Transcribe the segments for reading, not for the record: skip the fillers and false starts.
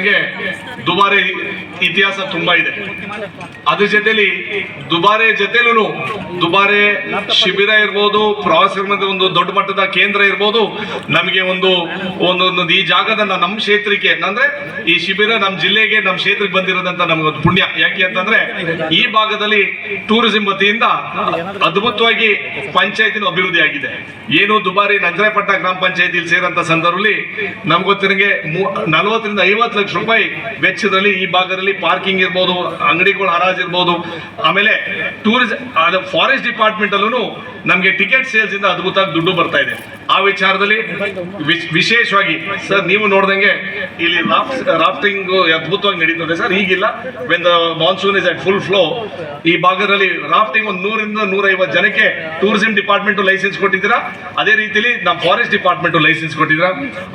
ಹೇಳ್ದಂಗೆ ದುಬಾರೆ ಇತಿಹಾಸ ತುಂಬಾ ಇದೆ. ಅದ್ರ ಜೊತೆಲಿ ದುಬಾರೆ ಜೊತೆಲೂ ದುಬಾರೆ ಶಿಬಿರ ಇರ್ಬೋದು, ಪ್ರವಾಸೋದ್ಯಮದ ಒಂದು ದೊಡ್ಡ ಮಟ್ಟದ ಕೇಂದ್ರ ಇರ್ಬೋದು. ನಮಗೆ ಒಂದು ಈ ಜಾಗದ ನಮ್ಮ ಕ್ಷೇತ್ರಕ್ಕೆ ಅಂದ್ರೆ ಈ ಶಿಬಿರ ನಮ್ಮ ಜಿಲ್ಲೆಗೆ ನಮ್ಮ ಕ್ಷೇತ್ರಕ್ಕೆ ಬಂದಿರೋದಂತ ನಮಗೊಂದು ಪುಣ್ಯ. ಯಾಕೆ ಅಂತಂದ್ರೆ ಈ ಭಾಗದಲ್ಲಿ ಟೂರಿಸಂ ವತಿಯಿಂದ ಅದ್ಭುತವಾಗಿ ಪಂಚಾಯತಿನ ಅಭಿವೃದ್ಧಿ ಆಗಿದೆ. ಏನು ದುಬಾರಿ ನಂಜರಾಯಪಟ್ಟಣ ಗ್ರಾಮ ಪಂಚಾಯತಿಲಿ ಸೇರಂತ ಸಂದರ್ಭದಲ್ಲಿ ನಮ್ಗೆ ಗೊತ್ತಿರಂಗೆ 40 ರಿಂದ 50 ಲಕ್ಷ ರೂಪಾಯಿ ವೆಚ್ಚದಲ್ಲಿ ಈ ಭಾಗದಲ್ಲಿ ಪಾರ್ಕಿಂಗ್ ಇರ್ಬೋದು, ಅಂಗಡಿಗಳು ಹರಾಜ್ ಇರ್ಬೋದು, ಆಮೇಲೆ ಟೂರಿಸಂ ಫಾರೆಸ್ಟ್ ಡಿಪಾರ್ಟ್ಮೆಂಟ್ ಅಲ್ಲೂ ನಮಗೆ ಟಿಕೆಟ್ ಸೇಲ್ಸ್ ಇಂದ ಅದ್ಭುತವಾಗಿ ದುಡ್ಡು ಬರ್ತಾ ಇದೆ. ಆ ವಿಚಾರದಲ್ಲಿ ವಿಶೇಷವಾಗಿ ಸರ್ ನೀವು ನೋಡ್ದಂಗೆ ಇಲ್ಲಿ ರಾಫ್ಟಿಂಗ್ ಅದ್ಭುತವಾಗಿ ನಡೀತದೆ ಸರ್. ಈಗಿಲ್ಲ, when the monsoon is at full flow ಈ ಭಾಗದಲ್ಲಿ ರಾಫ್ಟಿಂಗ್ ಒಂದು 100 ರಿಂದ 150 ಜನಕ್ಕೆ ಟೂರಿಸಂ ಡಿಪಾರ್ಟ್ಮೆಂಟ್ ಲೈಸೆನ್ಸ್ ಕೊಟ್ಟಿದ್ದೀರಾ. ಅದೇ ರೀತಿಯಲ್ಲಿ ನಮ್ಮ ಫಾರೆಸ್ಟ್ ಡಿಪಾರ್ಟ್ಮೆಂಟ್ ಲೈಸೆನ್ಸ್ ಕೊಟ್ಟಿದ್ದೀರಾ.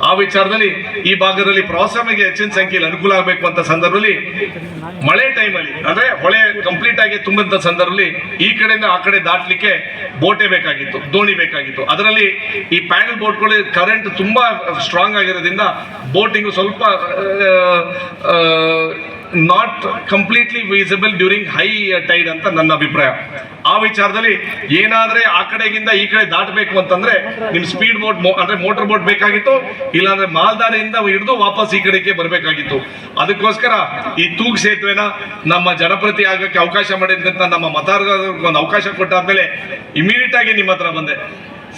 ಆ ವಿಚಾರದಲ್ಲಿ ಈ ಭಾಗದಲ್ಲಿ ಪ್ರವಾಸೋದ್ಯಮಿಗೆ ಹೆಚ್ಚಿನ ಸಂಖ್ಯೆಯಲ್ಲಿ ಅನುಕೂಲ ಆಗಬೇಕು ಅಂತ ಸಂದರ್ಭದಲ್ಲಿ ಮಳೆ ಟೈಮಲ್ಲಿ ಅಂದ್ರೆ ಹೊಳೆ ಕಂಪ್ಲೀಟ್ ಆಗಿ ತುಂಬಂತ ಸಂದರ್ಭದಲ್ಲಿ ಈ ಕಡೆಯಿಂದ ಆ ಕಡೆ ದಾಟ್ಲಿಕ್ಕೆ ಬೋಟೇ ಬೇಕಾಗಿತ್ತು, ದೋಣಿ ಬೇಕಾಗಿತ್ತು. ಅದರಲ್ಲಿ ಈ ಪ್ಯಾಡಲ್ ಬೋಟ್ಗಳು ಕರೆಂಟ್ ತುಂಬಾ ಸ್ಟ್ರಾಂಗ್ ಆಗಿರೋದ್ರಿಂದ ಬೋಟಿಂಗ್ ಸ್ವಲ್ಪ not completely visible during high tide ಅಂತ ನನ್ನ ಅಭಿಪ್ರಾಯ. ಆ ವಿಚಾರದಲ್ಲಿ ಏನಾದ್ರೆ ಆ ಕಡೆಗಿಂದ ಈ ಕಡೆ ದಾಟಬೇಕು ಅಂತಂದ್ರೆ ನಿಮ್ ಸ್ಪೀಡ್ ಬೋಟ್ ಅಂದ್ರೆ ಮೋಟರ್ ಬೋಟ್ ಬೇಕಾಗಿತ್ತು, ಇಲ್ಲಾಂದ್ರೆ ಮಾಲ್ದಾರಿಯಿಂದ ಹಿಡಿದು ವಾಪಸ್ ಈ ಕಡೆಗೆ ಬರಬೇಕಾಗಿತ್ತು. ಅದಕ್ಕೋಸ್ಕರ ಈ ತೂಗು ಸೇತುವೆನ ನಮ್ಮ ಜನಪ್ರತಿ ಆಗಕ್ಕೆ ಅವಕಾಶ ಮಾಡಿದಂತ ನಮ್ಮ ಮತದಾರರಿಗೆ ಒಂದು ಅವಕಾಶ ಕೊಟ್ಟಾದ್ಮೇಲೆ ಇಮಿಡಿಯೇಟ್ ಆಗಿ ನಿಮ್ಮ ಹತ್ರ ಬಂದೆ.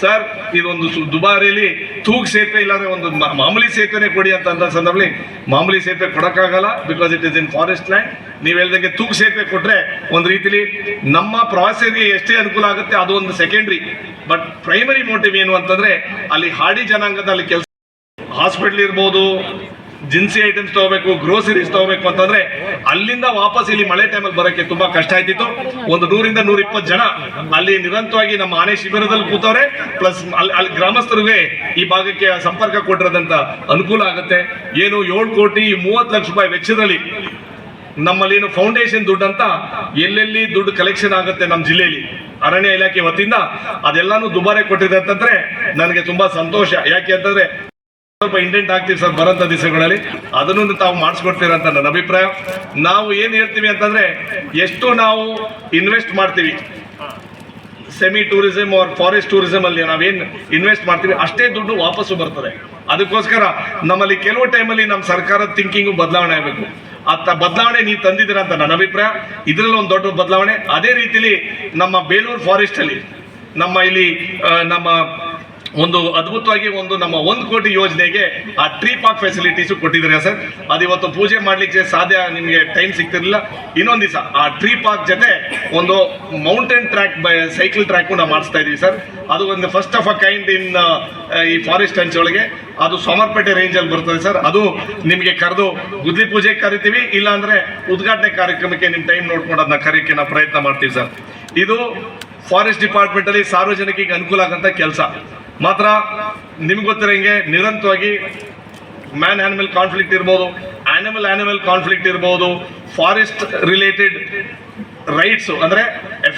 ಸರ್ ಇದೊಂದು ದುಬಾರಿಯಲ್ಲಿ ತೂಗು ಸೇತುವೆ ಇಲ್ಲಾಂದ್ರೆ ಒಂದು ಮಾಮೂಲಿ ಸೇತುವೆನೇ ಕೊಡಿ ಅಂತ ಸಂದರ್ಭದಲ್ಲಿ ಮಾಮೂಲಿ ಸೇತುವೆ ಕೊಡಕ್ಕಾಗಲ್ಲ, because it is in forest land. ನೀವು ಹೇಳ್ದಂಗೆ ತೂಗು ಸೇತುವೆ ಕೊಟ್ರೆ ಒಂದು ರೀತಿಲಿ ನಮ್ಮ ಪ್ರವಾಸಿಗರಿಗೆ ಎಷ್ಟೇ ಅನುಕೂಲ ಆಗುತ್ತೆ ಅದು ಒಂದು ಸೆಕೆಂಡ್ರಿ. ಬಟ್ ಪ್ರೈಮರಿ ಮೋಟಿವ್ ಏನು ಅಂತಂದ್ರೆ ಅಲ್ಲಿ ಹಾಡಿ ಜನಾಂಗದಲ್ಲಿ ಕೆಲಸ, ಹಾಸ್ಪಿಟಲ್ ಇರ್ಬೋದು, ಜಿನ್ಸಿ ಐಟಮ್ಸ್ ತಗೋಬೇಕು, ಗ್ರೋಸರೀಸ್ ತಗೋಬೇಕು ಅಂತಂದ್ರೆ ಅಲ್ಲಿಂದ ವಾಪಸ್ ಇಲ್ಲಿ ಮಳೆ ಟೈಮಲ್ಲಿ ಬರೋಕ್ಕೆ ತುಂಬಾ ಕಷ್ಟ ಆಯ್ತಿತ್ತು. ಒಂದು 100 ರಿಂದ 120 ಜನ ಅಲ್ಲಿ ನಿರಂತರವಾಗಿ ನಮ್ಮ ಆನೆ ಶಿಬಿರದಲ್ಲಿ ಕೂತವ್ರೆ. ಪ್ಲಸ್ ಅಲ್ಲಿ ಗ್ರಾಮಸ್ಥರಿಗೆ ಈ ಭಾಗಕ್ಕೆ ಸಂಪರ್ಕ ಕೊಟ್ಟಿರೋದಂತ ಅನುಕೂಲ ಆಗುತ್ತೆ. ಏನು 7 ಕೋಟಿ 30 ಲಕ್ಷ ರೂಪಾಯಿ ವೆಚ್ಚದಲ್ಲಿ ನಮ್ಮಲ್ಲಿ ಏನು ಫೌಂಡೇಶನ್ ದುಡ್ಡು ಅಂತ ಎಲ್ಲೆಲ್ಲಿ ದುಡ್ಡು ಕಲೆಕ್ಷನ್ ಆಗುತ್ತೆ ನಮ್ಮ ಜಿಲ್ಲೆಯಲ್ಲಿ ಅರಣ್ಯ ಇಲಾಖೆ ವತಿಯಿಂದ ಅದೆಲ್ಲಾನು ದುಬಾರಿ ಕೊಟ್ಟಿದೆ ಅಂತಂದ್ರೆ ನನಗೆ ತುಂಬಾ ಸಂತೋಷ. ಯಾಕೆ ಅಂತಂದ್ರೆ ಸ್ವಲ್ಪ ಇಂಡೆಂಟ್ ಆಗ್ತೀವಿ ಸರ್ ಬರೋಂಥ ದಿವಸಗಳಲ್ಲಿ, ಅದನ್ನು ತಾವು ಮಾಡಿಸ್ಕೊಡ್ತೀರ ಅಂತ ನನ್ನ ಅಭಿಪ್ರಾಯ. ನಾವು ಏನು ಹೇಳ್ತೀವಿ ಅಂತಂದ್ರೆ ಎಷ್ಟು ನಾವು ಇನ್ವೆಸ್ಟ್ ಮಾಡ್ತೀವಿ semi tourism or forest tourism ಅಲ್ಲಿ ನಾವೇನು ಇನ್ವೆಸ್ಟ್ ಮಾಡ್ತೀವಿ ಅಷ್ಟೇ ದುಡ್ಡು ವಾಪಸ್ಸು ಬರ್ತದೆ. ಅದಕ್ಕೋಸ್ಕರ ನಮ್ಮಲ್ಲಿ ಕೆಲವು ಟೈಮಲ್ಲಿ ನಮ್ಮ ಸರ್ಕಾರದ ಥಿಂಕಿಂಗು ಬದಲಾವಣೆ ಆಗಬೇಕು. ಬದಲಾವಣೆ ನೀವು ತಂದಿದ್ದೀರಾ ಅಂತ ನನ್ನ ಅಭಿಪ್ರಾಯ. ಇದರಲ್ಲಿ ಒಂದು ದೊಡ್ಡ ಬದಲಾವಣೆ. ಅದೇ ರೀತಿಲಿ ನಮ್ಮ ಬೇಲೂರು ಫಾರೆಸ್ಟ್ ಅಲ್ಲಿ ನಮ್ಮ ಇಲ್ಲಿ ನಮ್ಮ ಒಂದು ಅದ್ಭುತವಾಗಿ ನಮ್ಮ 1 ಕೋಟಿ ಯೋಜನೆಗೆ ಆ ಟ್ರೀ ಪಾರ್ಕ್ ಫೆಸಿಲಿಟೀಸು ಕೊಟ್ಟಿದ್ದಾರೆ ಸರ್. ಅದು ಇವತ್ತು ಪೂಜೆ ಮಾಡ್ಲಿಕ್ಕೆ ಸಾಧ್ಯ, ನಿಮಗೆ ಟೈಮ್ ಸಿಗ್ತಿರ್ಲಿಲ್ಲ. ಇನ್ನೊಂದು ದಿವಸ ಆ ಟ್ರೀ ಪಾರ್ಕ್ ಜೊತೆ ಒಂದು ಮೌಂಟೇನ್ ಟ್ರ್ಯಾಕ್ ಸೈಕಲ್ ಟ್ರ್ಯಾಕ್ ನಾವು ಮಾಡಿಸ್ತಾ ಇದೀವಿ ಸರ್. ಅದು ಒಂದು ಫಸ್ಟ್ ಆಫ್ ಅ ಕೈಂಡ್ ಇನ್ ಈ ಫಾರೆಸ್ಟ್ ಅಂಚೊಳಗೆ. ಅದು ಸೋಮರ್ಪೇಟೆ ರೇಂಜ್ ಅಲ್ಲಿ ಬರ್ತದೆ ಸರ್. ಅದು ನಿಮಗೆ ಕರೆದು ಗುದ್ಲಿ ಪೂಜೆಗೆ ಕರಿತೀವಿ, ಇಲ್ಲ ಅಂದ್ರೆ ಉದ್ಘಾಟನೆ ಕಾರ್ಯಕ್ರಮಕ್ಕೆ ನಿಮ್ಮ ಟೈಮ್ ನೋಡ್ಕೊಂಡು ಅದನ್ನ ಕರೆಯಕ್ಕೆ ನಾವು ಪ್ರಯತ್ನ ಮಾಡ್ತೀವಿ ಸರ್. ಇದು ಫಾರೆಸ್ಟ್ ಡಿಪಾರ್ಟ್ಮೆಂಟ್ ಅಲ್ಲಿ ಸಾರ್ವಜನಿಕರಿಗೆ ಅನುಕೂಲ ಆಗಂತ ಕೆಲಸ. ಮಾತ್ರ ನಿಮ್ಗೆ ಗೊತ್ತಿರಂಗೆ ನಿರಂತರವಾಗಿ ಮ್ಯಾನ್ ಆನಿಮಲ್ ಕಾನ್ಫ್ಲಿಕ್ಟ್ ಇರ್ಬೋದು, ಆನಿಮಲ್ ಕಾನ್ಫ್ಲಿಕ್ಟ್ ಇರ್ಬೋದು, ಫಾರೆಸ್ಟ್ ರಿಲೇಟೆಡ್ ರೈಟ್ಸ್ ಅಂದ್ರೆ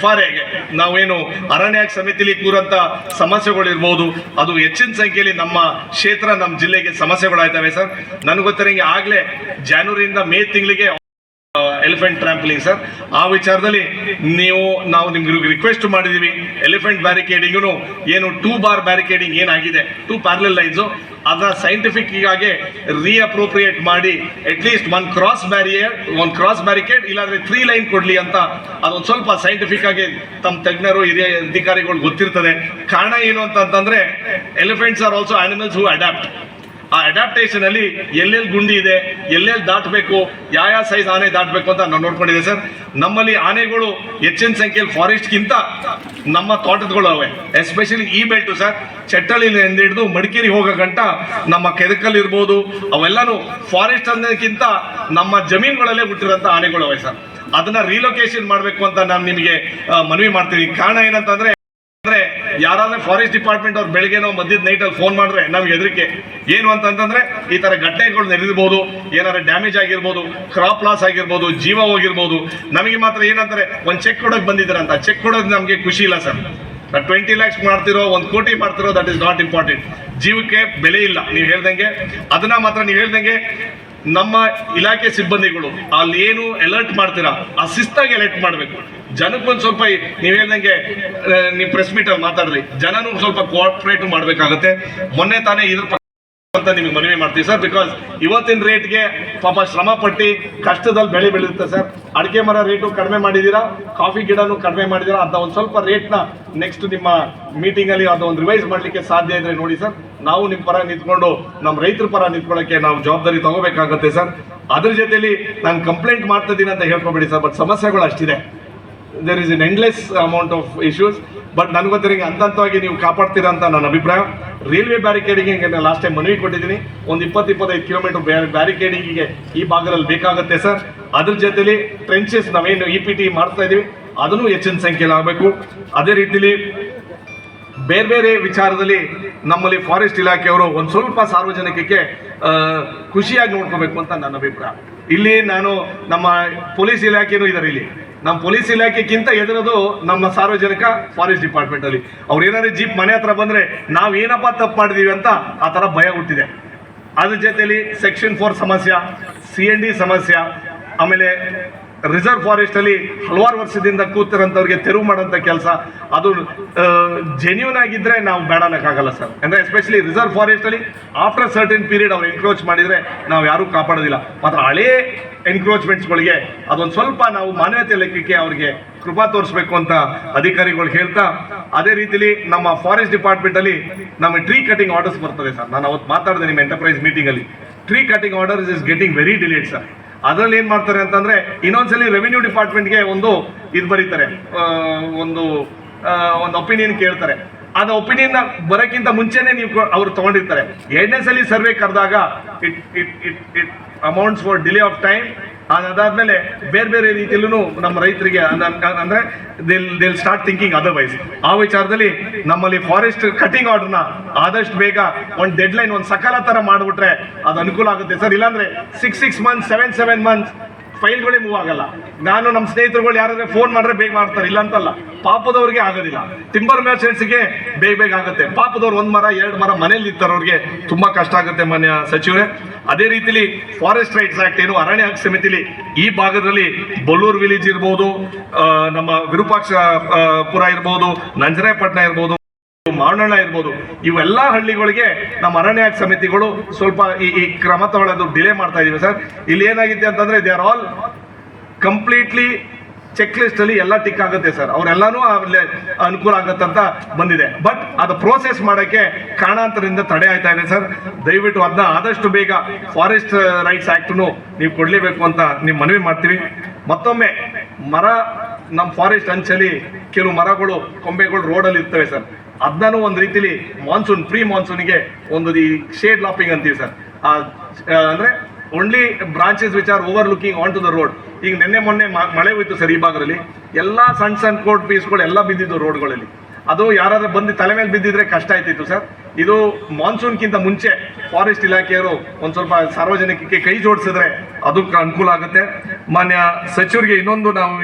FRAಗೆ ನಾವೇನು ಅರಣ್ಯ ಸಮಿತಿಲಿ ಕೂರಂತ ಸಮಸ್ಯೆಗಳಿರ್ಬೋದು, ಅದು ಹೆಚ್ಚಿನ ಸಂಖ್ಯೆಯಲ್ಲಿ ನಮ್ಮ ಕ್ಷೇತ್ರ ನಮ್ಮ ಜಿಲ್ಲೆಗೆ ಸಮಸ್ಯೆಗಳಾಯ್ತವೆ ಸರ್. ನನಗೆ ಗೊತ್ತಿರಂಗೆ ಆಗಲೇ ಜನವರಿಯಿಂದ ಮೇ ತಿಂಗಳಿಗೆ ಎಲಿಫೆಂಟ್ ಟ್ರಾಂಪ್ಲಿಂಗ್ ಸರ್. ಆ ವಿಚಾರದಲ್ಲಿ ನಾವು ನಿಮ್ಗೆ ರಿಕ್ವೆಸ್ಟ್ ಮಾಡಿದೀವಿ. ಎಲಿಫೆಂಟ್ ಬ್ಯಾರಿಕೇಡಿಂಗು ಏನು 2 ಬಾರ್ ಬ್ಯಾರಿಕೇಡಿಂಗ್ ಏನಾಗಿದೆ 2 ಪ್ಯಾರಲಲ್ ಲೈನ್ಸು ಅದನ್ನ ಸೈಂಟಿಫಿಕ್ ಆಗಿ ರೀಅಪ್ರೋಪ್ರಿಯೇಟ್ ಮಾಡಿ ಅಟ್ಲೀಸ್ಟ್ 1 ಕ್ರಾಸ್ ಬ್ಯಾರಿಕೇಡ್ ಇಲ್ಲಾಂದ್ರೆ 3 ಲೈನ್ ಕೊಡ್ಲಿ ಅಂತ ಅದೊಂದು ಸ್ವಲ್ಪ ಸೈಂಟಿಫಿಕ್ ಆಗಿ ತಮ್ಮ ತಜ್ಞರು ಹಿರಿಯ ಅಧಿಕಾರಿಗಳು ಗೊತ್ತಿರ್ತದೆ. ಕಾರಣ ಏನು ಅಂತಂದ್ರೆ elephants are also animals who adapt. ಆ ಅಡಾಪ್ಟೇಷನ್ ಅಲ್ಲಿ ಎಲ್ಲೆಲ್ಲಿ ಗುಂಡಿ ಇದೆ, ಎಲ್ಲೆಲ್ಲಿ ದಾಟಬೇಕು, ಯಾವ ಸೈಜ್ ಆನೆ ದಾಟಬೇಕು ಅಂತ ನಾವು ನೋಡ್ಕೊಂಡಿದೆ ಸರ್. ನಮ್ಮಲ್ಲಿ ಆನೆಗಳು ಹೆಚ್ಚಿನ ಸಂಖ್ಯೆಯಲ್ಲಿ ಫಾರೆಸ್ಟ್ಗಿಂತ ನಮ್ಮ ತೋಟದಗಳು ಅವೆ. ಎಸ್ಪೆಷಲಿ ಈ ಬೆಲ್ಟು ಸರ್, ಚಟ್ಟಳ್ಳಿಯಿಂದ ಹಿಡಿದು ಮಡಿಕೇರಿ ಹೋಗೋ ಗಂಟ ನಮ್ಮ ಕೆದಕಲ್ ಇರ್ಬೋದು, ಅವೆಲ್ಲಾನು ಫಾರೆಸ್ಟ್ ಅನ್ನೋದಕ್ಕಿಂತ ನಮ್ಮ ಜಮೀನುಗಳಲ್ಲೇ ಹುಟ್ಟಿರೋಂಥ ಆನೆಗಳು ಅವೆ ಸರ್. ಅದನ್ನ ರಿಲೊಕೇಶನ್ ಮಾಡಬೇಕು ಅಂತ ನಾನು ನಿಮಗೆ ಮನವಿ ಮಾಡ್ತೀನಿ. ಕಾರಣ ಏನಂತಂದ್ರೆ ಯಾರಾದ್ರೆ ಫಾರೆಸ್ಟ್ ಡಿಪಾರ್ಟ್ಮೆಂಟ್ ಅವ್ರು ಬೆಳಗ್ಗೆನೋ ಮಧ್ಯದ ನೈಟಲ್ಲಿ ಫೋನ್ ಮಾಡಿದ್ರೆ ನಮ್ಗೆ ಹೆದರಿಕೆ. ಏನು ಅಂತಂದ್ರೆ ಈ ತರ ಘಟನೆಗಳು ನಡೆದಿರ್ಬೋದು, ಏನಾದ್ರು ಡ್ಯಾಮೇಜ್ ಆಗಿರ್ಬೋದು, ಕ್ರಾಪ್ ಲಾಸ್ ಆಗಿರ್ಬೋದು, ಜೀವ ಹೋಗಿರ್ಬೋದು. ನಮಗೆ ಮಾತ್ರ ಏನಂತಾರೆ ಒಂದು ಚೆಕ್ ಕೊಡೋಕೆ ಬಂದಿದ್ದೀರಂತ, ಚೆಕ್ ಕೊಡೋದು ನಮಗೆ ಖುಷಿ ಇಲ್ಲ ಸರ್. 20 lakhs ಮಾಡ್ತಿರೋ 1 ಕೋಟಿ ಮಾಡ್ತಿರೋ ದಟ್ ಇಸ್ ನಾಟ್ ಇಂಪಾರ್ಟೆಂಟ್. ಜೀವಕ್ಕೆ ಬೆಲೆ ಇಲ್ಲ. ನೀವು ಹೇಳ್ದಂಗೆ ಅದನ್ನ ಮಾತ್ರ ನೀವು ಹೇಳ್ದಂಗೆ ನಮ್ಮ ಇಲಾಖೆ ಸಿಬ್ಬಂದಿಗಳು ಅಲ್ಲಿ ಏನು ಅಲರ್ಟ್ ಮಾಡ್ತೀರಾ ಆ ಶಿಸ್ತಾಗಿ ಅಲರ್ಟ್ ಮಾಡಬೇಕು. ಜನಕ್ಕೊಂದು ಸ್ವಲ್ಪ ನೀವು ಹೇಳ್ದಂಗೆ ನೀವು ಪ್ರೆಸ್ ಮೀಟಲ್ಲಿ ಮಾತಾಡ್ರಿ, ಜನನೂ ಸ್ವಲ್ಪ ಕೋಆಪರೇಟ್ ಮಾಡಬೇಕಾಗುತ್ತೆ. ಮೊನ್ನೆ ತಾನೇ ಇದ್ರ ಅಂತ ನಿಮಗೆ ಮನವಿ ಮಾಡ್ತೀವಿ ಸರ್. ಬಿಕಾಸ್ ಇವತ್ತಿನ ರೇಟ್ಗೆ ಪಾಪ ಶ್ರಮ ಪಟ್ಟು ಕಷ್ಟದಲ್ಲಿ ಬೆಳೆ ಬೆಳೆಯುತ್ತೆ ಸರ್. ಅಡಿಕೆ ಮರ ರೇಟು ಕಡಿಮೆ ಮಾಡಿದ್ದೀರಾ, ಕಾಫಿ ಗಿಡನೂ ಕಡಿಮೆ ಮಾಡಿದ್ದೀರಾ. ಅಂತ ಒಂದು ಸ್ವಲ್ಪ ರೇಟ್ನ ನೆಕ್ಸ್ಟ್ ನಿಮ್ಮ ಮೀಟಿಂಗಲ್ಲಿ ಅದು ಒಂದು ರಿವೈಸ್ ಮಾಡಲಿಕ್ಕೆ ಸಾಧ್ಯ ಇದ್ರೆ ನೋಡಿ ಸರ್. ನಾವು ನಿಮ್ಮ ಪರ ನಿಂತ್ಕೊಂಡು ನಮ್ಮ ರೈತರ ಪರ ನಿಂತ್ಕೊಳ್ಳೋಕ್ಕೆ ನಾವು ಜವಾಬ್ದಾರಿ ತಗೋಬೇಕಾಗುತ್ತೆ ಸರ್. ಅದ್ರ ಜೊತೆಲಿ ನಾನು ಕಂಪ್ಲೇಂಟ್ ಮಾಡ್ತಾ ಇದ್ದೀನಿ ಅಂತ ಹೇಳ್ಕೊಬೇಡಿ ಸರ್. ಬಟ್ ಸಮಸ್ಯೆಗಳು ಅಷ್ಟಿದೆ. There is an endless amount of issues. But ನನಗೊತ್ತರಿಗೆ ಹಂತವಾಗಿ ನೀವು ಕಾಪಾಡ್ತೀರಾ ಅಂತ ನನ್ನ ಅಭಿಪ್ರಾಯ. ರೈಲ್ವೆ ಬ್ಯಾರಿಕೇಡಿಂಗ್ ಲಾಸ್ಟ್ ಟೈಮ್ ಮನವಿ ಕೊಟ್ಟಿದ್ದೀನಿ. ಒಂದು 20-25 ಕಿಲೋಮೀಟರ್ ಬ್ಯಾರಿಕೇಡಿಂಗಿಗೆ ಈ ಭಾಗದಲ್ಲಿ ಬೇಕಾಗುತ್ತೆ ಸರ್. ಅದ್ರ ಜೊತೆಲಿ ಟ್ರೆಂಚಸ್ ನಾವೇನು EPT ಮಾಡ್ತಾ ಇದೀವಿ ಅದನ್ನು ಹೆಚ್ಚಿನ ಸಂಖ್ಯೆಯಲ್ಲಿ ಆಗಬೇಕು. ಅದೇ ರೀತಿಲಿ ಬೇರೆ ಬೇರೆ ವಿಚಾರದಲ್ಲಿ ನಮ್ಮಲ್ಲಿ ಫಾರೆಸ್ಟ್ ಇಲಾಖೆಯವರು ಒಂದು ಸ್ವಲ್ಪ ಸಾರ್ವಜನಿಕಕ್ಕೆ ಖುಷಿಯಾಗಿ ನೋಡ್ಕೋಬೇಕು ಅಂತ ನನ್ನ ಅಭಿಪ್ರಾಯ. ಇಲ್ಲಿ ನಾನು ನಮ್ಮ ಪೊಲೀಸ್ ಇಲಾಖೆನೂ ಇದ್ದಾರೆ. ಇಲ್ಲಿ ನಮ್ಮ ಪೊಲೀಸ್ ಇಲಾಖೆಗಿಂತ ಎದುರೋದು ನಮ್ಮ ಸಾರ್ವಜನಿಕ ಫಾರೆಸ್ಟ್ ಡಿಪಾರ್ಟ್ಮೆಂಟ್ ಅಲ್ಲಿ. ಅವ್ರು ಏನಾದ್ರು ಜೀಪ್ ಮನೆ ಹತ್ರ ಬಂದ್ರೆ ನಾವು ಏನಪ್ಪ ತಪ್ಪು ಮಾಡಿದೀವಿ ಅಂತ ಆ ಥರ ಭಯ ಹುಟ್ಟಿದೆ. ಅದ್ರ ಜೊತೆಲಿ ಸೆಕ್ಷನ್ 4 ಸಮಸ್ಯೆ, CND ಸಮಸ್ಯೆ, ಆಮೇಲೆ ರಿಸರ್ವ್ ಫಾರೆಸ್ಟ್ ಅಲ್ಲಿ ಹಲವಾರು ವರ್ಷದಿಂದ ಕೂತಿರೋಂಥವ್ರಿಗೆ ತೆರವು ಮಾಡೋಂಥ ಕೆಲಸ ಅದು ಜೆನ್ಯೂನ್ ಆಗಿದ್ರೆ ನಾವು ಬೇಡ ಅನ್ನೋಕ್ಕಾಗಲ್ಲ ಸರ್. ಅಂದರೆ ಎಸ್ಪೆಷಲಿ ರಿಸರ್ವ್ ಫಾರೆಸ್ಟ್ ಅಲ್ಲಿ ಆಫ್ಟರ್ ಸರ್ಟನ್ ಪೀರಿಯಡ್ ಅವ್ರು ಎನ್ಕ್ರೋಚ್ ಮಾಡಿದರೆ ನಾವು ಯಾರೂ ಕಾಪಾಡೋದಿಲ್ಲ. ಮಾತ್ರ ಹಳೇ ಎನ್ಕ್ರೋಚ್ಮೆಂಟ್ಸ್ಗಳಿಗೆ ಅದೊಂದು ಸ್ವಲ್ಪ ನಾವು ಮಾನವೀಯತೆ ಲೆಕ್ಕಕ್ಕೆ ಅವ್ರಿಗೆ ಕೃಪಾ ತೋರಿಸ್ಬೇಕು ಅಂತ ಅಧಿಕಾರಿಗಳು ಹೇಳ್ತಾ, ಅದೇ ರೀತಿಲಿ ನಮ್ಮ ಫಾರೆಸ್ಟ್ ಡಿಪಾರ್ಟ್ಮೆಂಟಲ್ಲಿ ನಮ್ಮ ಟ್ರೀ ಕಟಿಂಗ್ ಆರ್ಡರ್ಸ್ ಬರ್ತದೆ ಸರ್. ನಾನು ಅವತ್ತು ಮಾತಾಡಿದೆ ನಿಮ್ಮ ಎಂಟರ್ಪ್ರೈಸ್ ಮೀಟಿಂಗಲ್ಲಿ. Tree cutting orders is getting very delayed sir. ಅದರಲ್ಲಿ ಏನು ಮಾಡ್ತಾರೆ ಅಂತಂದರೆ ಇನ್ನೊಂದ್ಸಲಿ ರೆವಿನ್ಯೂ ಡಿಪಾರ್ಟ್ಮೆಂಟ್ಗೆ ಒಂದು ಇದು ಬರೀತಾರೆ, ಒಂದು ಒಪಿನಿಯನ್ ಕೇಳ್ತಾರೆ. ಅದು ಒಪಿನಿಯನ್ ಬರೋಕ್ಕಿಂತ ಮುಂಚೆನೇ ನೀವು ಅವ್ರು ತೊಗೊಂಡಿರ್ತಾರೆ. 2ನೇ ಸಲ ಸರ್ವೆ ಕರೆದಾಗ it amounts for delay of time. ಅದಾದ್ಮೇಲೆ ಬೇರೆ ಬೇರೆ ರೀತಿಯಲ್ಲೂ ನಮ್ಮ ರೈತರಿಗೆ ಅಂದರೆ ದಿಲ್ ಸ್ಟಾರ್ಟ್ ಥಿಂಕಿಂಗ್ ಅದರ್ವೈಸ್. ಆ ವಿಚಾರದಲ್ಲಿ ನಮ್ಮಲ್ಲಿ ಫಾರೆಸ್ಟ್ ಕಟಿಂಗ್ ಆರ್ಡರ್ನ ಆದಷ್ಟು ಬೇಗ ಒಂದು ಡೆಡ್ಲೈನ್, ಒಂದು ಸಕಾಲ ಥರ ಮಾಡಿಬಿಟ್ರೆ ಅದು ಅನುಕೂಲ ಆಗುತ್ತೆ ಸರ್. ಇಲ್ಲಾಂದರೆ 6 ಮಂತ್ಸ್ 7 ಮಂತ್ಸ್ ಫೈಲ್ಗಳೇ ಮೂವ್ ಆಗಲ್ಲ. ನಾನು ನಮ್ಮ ಸ್ನೇಹಿತರುಗಳು ಯಾರಾದ್ರೆ ಫೋನ್ ಮಾಡಿದ್ರೆ ಬೇಗ ಮಾಡ್ತಾರೆ, ಇಲ್ಲ ಅಂತಲ್ಲ. ಪಾಪದವ್ರಿಗೆ ಆಗೋದಿಲ್ಲ. ಟಿಂಬರ್ ಮರ್ಚೆಂಟ್ಸ್ಗೆ ಬೇಗ ಆಗುತ್ತೆ. ಪಾಪದವ್ರು 1 ಮರ 2 ಮರ ಮನೇಲಿ ಇರ್ತಾರವ್ರಿಗೆ ತುಂಬ ಕಷ್ಟ ಆಗುತ್ತೆ ಮಾನ್ಯ ಸಚಿವರೇ. ಅದೇ ರೀತಿಲಿ ಫಾರೆಸ್ಟ್ ರೈಟ್ಸ್ ಆಕ್ಟ್ ಏನು ಅರಣ್ಯ ಹಕ್ಕು ಸಮಿತಿಲಿ ಈ ಭಾಗದಲ್ಲಿ ಬೊಲ್ಲೂರು ವಿಲೇಜ್ ಇರ್ಬೋದು, ನಮ್ಮ ವಿರೂಪಾಕ್ಷಪುರ ಇರ್ಬೋದು, ನಂಜರಾಯಪಟ್ಟಣ ಇರ್ಬೋದು, ಮಾವನಹಳ್ಳ ಇರ್ಬೋದು, ಇವೆಲ್ಲ ಹಳ್ಳಿಗಳಿಗೆ ನಮ್ಮ ಅರಣ್ಯ ಸಮಿತಿಗಳು ಸ್ವಲ್ಪ ಈ ಕ್ರಮ ತಗೊಳ್ಳೋದು ಡಿಲೇ ಮಾಡ್ತಾ ಇದೀವಿ ಸರ್. ಇಲ್ಲಿ ಏನಾಗಿದೆ ಅಂತಂದ್ರೆ they are all completely checklist ಅಲ್ಲಿ ಎಲ್ಲ ಟಿಕ್ ಆಗುತ್ತೆ ಸರ್. ಅವರೆಲ್ಲಾನು ಅನುಕೂಲ ಆಗುತ್ತೆ ಅಂತ ಬಂದಿದೆ. ಬಟ್ ಅದು ಪ್ರೋಸೆಸ್ ಮಾಡೋಕ್ಕೆ ಕಾರಣಾಂತರದಿಂದ ತಡೆ ಆಯ್ತಾ ಇದೆ ಸರ್. ದಯವಿಟ್ಟು ಅದನ್ನ ಆದಷ್ಟು ಬೇಗ ಫಾರೆಸ್ಟ್ ರೈಟ್ಸ್ ಆಕ್ಟ್ನು ನೀವು ಕೊಡಲೇಬೇಕು ಅಂತ ನೀವು ಮನವಿ ಮಾಡ್ತೀವಿ. ಮತ್ತೊಮ್ಮೆ ಮರ ನಮ್ಮ ಫಾರೆಸ್ಟ್ ಅಂಚಲ್ಲಿ ಕೆಲವು ಮರಗಳು ಕೊಂಬೆಗಳು ರೋಡಲ್ಲಿ ಇರ್ತವೆ ಸರ್. ಅದನ್ನೂ ಒಂದು ರೀತಿಲಿ ಮಾನ್ಸೂನ್ ಪ್ರೀ ಮಾನ್ಸೂನಿಗೆ ಒಂದು ಈ ಶೇಡ್ ಲಾಪಿಂಗ್ ಅಂತೀವಿ ಸರ್. ಅಂದರೆ only branches which are overlooking on to the road. ಈಗ ಮೊನ್ನೆ ಮಳೆ ಹೋಯ್ತು ಸರ್. ಈ ಭಾಗದಲ್ಲಿ ಎಲ್ಲ ಸಣ್ಣ ಕೋಟ್ ಪೀಸ್ಗಳು ಎಲ್ಲ ಬಿದ್ದಿದ್ದು ರೋಡ್ಗಳಲ್ಲಿ. ಅದು ಯಾರಾದ್ರೂ ಬಂದು ತಲೆ ಮೇಲೆ ಬಿದ್ದಿದ್ರೆ ಕಷ್ಟ ಆಯ್ತಿತ್ತು ಸರ್. ಇದು ಮಾನ್ಸೂನ್ಗಿಂತ ಮುಂಚೆ ಫಾರೆಸ್ಟ್ ಇಲಾಖೆಯವರು ಒಂದು ಸ್ವಲ್ಪ ಸಾರ್ವಜನಿಕಕ್ಕೆ ಕೈ ಜೋಡಿಸಿದ್ರೆ ಅದಕ್ಕೆ ಅನುಕೂಲ ಆಗುತ್ತೆ. ಮಾನ್ಯ ಸಚಿವರಿಗೆ ಇನ್ನೊಂದು ನಾವು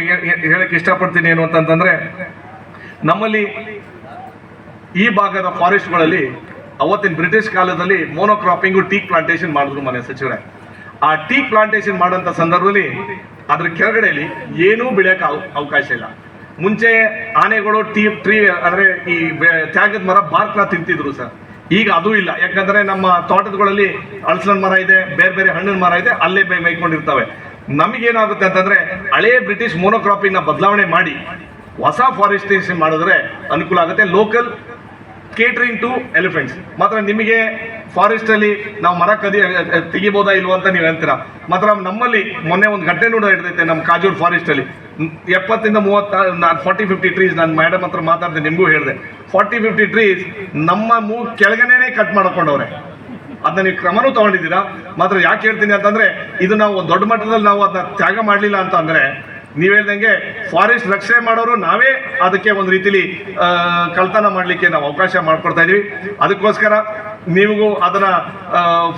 ಹೇಳಕ್ಕೆ ಇಷ್ಟಪಡ್ತೀನಿ ಏನು ಅಂತಂತಂದ್ರೆ, ನಮ್ಮಲ್ಲಿ ಈ ಭಾಗದ ಫಾರೆಸ್ಟ್ಗಳಲ್ಲಿ ಅವತ್ತಿನ ಬ್ರಿಟಿಷ್ ಕಾಲದಲ್ಲಿ ಮೋನೋಕ್ರಾಪಿಂಗು ಟೀಕ್ ಪ್ಲಾಂಟೇಶನ್ ಮಾಡಿದ್ರು ಮಾನ್ಯ ಸಚಿವರೇ. ಆ ಟೀಕ್ ಪ್ಲಾಂಟೇಶನ್ ಮಾಡೋಂಥ ಸಂದರ್ಭದಲ್ಲಿ ಅದ್ರ ಕೆಳಗಡೆಯಲ್ಲಿ ಏನೂ ಬೆಳೆಯೋಕೆ ಅವಕಾಶ ಇಲ್ಲ. ಮುಂಚೆ ಆನೆಗಳು ಟ್ರೀ ಅಂದರೆ ಈ ತ್ಯಾಗದ ಮರ ಬಾರ್ಕ್ನ ತಿಂತಿದ್ರು ಸರ್. ಈಗ ಅದು ಇಲ್ಲ. ಯಾಕಂದರೆ ನಮ್ಮ ತೋಟಗಳಲ್ಲಿ ಹಲಸಿನ ಮರ ಇದೆ, ಬೇರೆ ಬೇರೆ ಹಣ್ಣಿನ ಮರ ಇದೆ, ಅಲ್ಲೇ ಮೇಯ್ಕೊಂಡಿರ್ತವೆ. ನಮಗೇನಾಗುತ್ತೆ ಅಂತಂದರೆ ಹಳೇ ಬ್ರಿಟಿಷ್ ಮೋನೋಕ್ರಾಪಿಂಗ್ನ ಬದಲಾವಣೆ ಮಾಡಿ ಹೊಸ ಫಾರೆಸ್ಟೇಷನ್ ಮಾಡಿದ್ರೆ ಅನುಕೂಲ ಆಗುತ್ತೆ. Local catering to elephants. ಮಾತ್ರ ನಿಮಗೆ ಫಾರೆಸ್ಟಲ್ಲಿ ನಾವು ಮರ ತೆಗಿಬೋದಾ ಇಲ್ವೋ ಅಂತ ನೀವು ಹೇಳ್ತೀರಾ. ಮಾತ್ರ ನಮ್ಮಲ್ಲಿ ಮೊನ್ನೆ ಒಂದು ಘಟನೆ ನೋಡ ಹಿಡಿದೈತೆ ನಮ್ಮ ಕಾಜೂರು ಫಾರೆಸ್ಟಲ್ಲಿ 40-50 ಟ್ರೀಸ್. ನಾನು ಮೇಡಮ್ ಹತ್ರ ಮಾತಾಡಿದೆ, ನಿಮಗೂ ಹೇಳಿದೆ. 40-50 ಟ್ರೀಸ್ ನಮ್ಮ ಕೆಳಗನೆ ಕಟ್ ಮಾಡ್ಕೊಂಡವ್ರೆ. ಅದನ್ನ ನೀವು ಕ್ರಮನೂ ತಗೊಂಡಿದ್ದೀರಾ. ಮಾತ್ರ ಯಾಕೆ ಹೇಳ್ತೀನಿ ಅಂತಂದ್ರೆ, ಇದು ನಾವು ಒಂದು ದೊಡ್ಡ ಮಟ್ಟದಲ್ಲಿ ನಾವು ಅದನ್ನ ತ್ಯಾಗ ಮಾಡಲಿಲ್ಲ ಅಂತ ಅಂದ್ರೆ, ನೀವು ಹೇಳ್ದಂಗೆ ಫಾರೆಸ್ಟ್ ರಕ್ಷಣೆ ಮಾಡೋರು ನಾವೇ ಅದಕ್ಕೆ ಒಂದು ರೀತಿಲಿ ಕಳ್ತನ ಮಾಡಲಿಕ್ಕೆ ನಾವು ಅವಕಾಶ ಮಾಡಿಕೊಡ್ತಾ ಇದೀವಿ. ಅದಕ್ಕೋಸ್ಕರ ನೀವು ಅದನ್ನ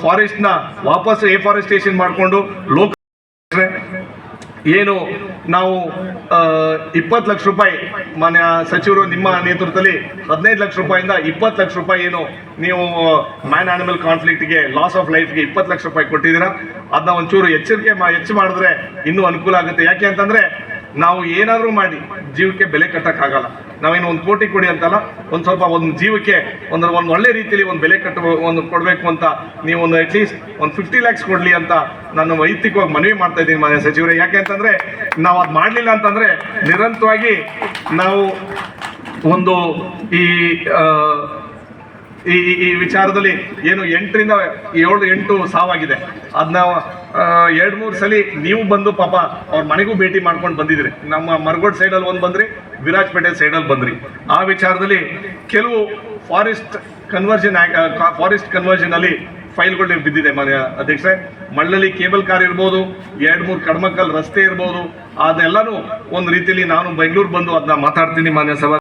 ಫಾರೆಸ್ಟ್ನ ವಾಪಸ್ ಎಫಾರೆಸ್ಟೇಷನ್ ಮಾಡಿಕೊಂಡು ಲೋಕ ಏನು ನಾವು 20 ಲಕ್ಷ ರೂಪಾಯಿ ಮಾನ್ಯ ಸಚಿವರು ನಿಮ್ಮ ನೇತೃತ್ವದಲ್ಲಿ 15 ಲಕ್ಷ ರೂಪಾಯಿಂದ 20 ಲಕ್ಷ ರೂಪಾಯಿ ಏನು ನೀವು ಮ್ಯಾನ್ ಆನಿಮಲ್ ಕಾನ್ಫ್ಲಿಕ್ಟ್ಗೆ ಲಾಸ್ ಆಫ್ ಲೈಫ್ಗೆ 20 ಲಕ್ಷ ರೂಪಾಯಿ ಕೊಟ್ಟಿದ್ದೀರಾ. ಅದನ್ನ ಒಂಚೂರು ಹೆಚ್ಚು ಮಾಡಿದ್ರೆ ಇನ್ನೂ ಅನುಕೂಲ ಆಗುತ್ತೆ. ಯಾಕೆ ಅಂತಂದ್ರೆ ನಾವು ಏನಾದರೂ ಮಾಡಿ ಜೀವಕ್ಕೆ ಬೆಲೆ ಕಟ್ಟಕ್ಕಾಗಲ್ಲ. ನಾವೇನು 1 ಕೋಟಿ ಕೊಡಿ ಅಂತಲ್ಲ, ಒಂದು ಜೀವಕ್ಕೆ ಒಂದು ಒಳ್ಳೆ ರೀತಿಯಲ್ಲಿ ಒಂದು ಬೆಲೆ ಕೊಡಬೇಕು ಅಂತ ನೀವು ಒಂದು ಅಟ್ಲೀಸ್ಟ್ ಒಂದು 50 lakhs ಕೊಡಲಿ ಅಂತ ನಾನು ವೈಯಕ್ತಿಕವಾಗಿ ಮನವಿ ಮಾಡ್ತಾ ಇದ್ದೀನಿ ಮಾನ್ಯ ಸಚಿವರೇ. ಯಾಕೆ ಅಂತಂದ್ರೆ ನಾವು ಅದು ಮಾಡಲಿಲ್ಲ ಅಂತಂದ್ರೆ ನಿರಂತರವಾಗಿ ನಾವು ಒಂದು ಈ ವಿಚಾರದಲ್ಲಿ ಏನು 8 ಸಾವಾಗಿದೆ. ಅದನ್ನ 2-3 ಸಲ ನೀವು ಬಂದು ಪಾಪ ಅವ್ರ ಮನೆಗೂ ಭೇಟಿ ಮಾಡ್ಕೊಂಡು ಬಂದಿದ್ರಿ. ನಮ್ಮ ಮರಗೋಡ್ ಸೈಡಲ್ಲಿ ಒಂದು ಬಂದ್ರಿ, ವಿರಾಜಪೇಟೆ ಸೈಡಲ್ಲಿ ಬಂದ್ರಿ. ಆ ವಿಚಾರದಲ್ಲಿ ಕೆಲವು ಫಾರೆಸ್ಟ್ ಕನ್ವರ್ಷನ್ ಅಲ್ಲಿ ಫೈಲ್ಗಳು ಬಿದ್ದಿದೆ ಮಾನ್ಯ ಅಧ್ಯಕ್ಷರೇ. ಮಳ್ಳಲ್ಲಿ ಕೇಬಲ್ ಕಾರ್ ಇರ್ಬೋದು, 2-3 ಕಡ್ಮಕ್ಕಲ್ ರಸ್ತೆ ಇರ್ಬೋದು, ಅದನ್ನೆಲ್ಲನೂ ಒಂದು ರೀತಿಯಲ್ಲಿ ನಾನು ಬೆಂಗಳೂರು ಬಂದು ಅದನ್ನ ಮಾತಾಡ್ತೀನಿ ಮಾನ್ಯ ಸಭಾ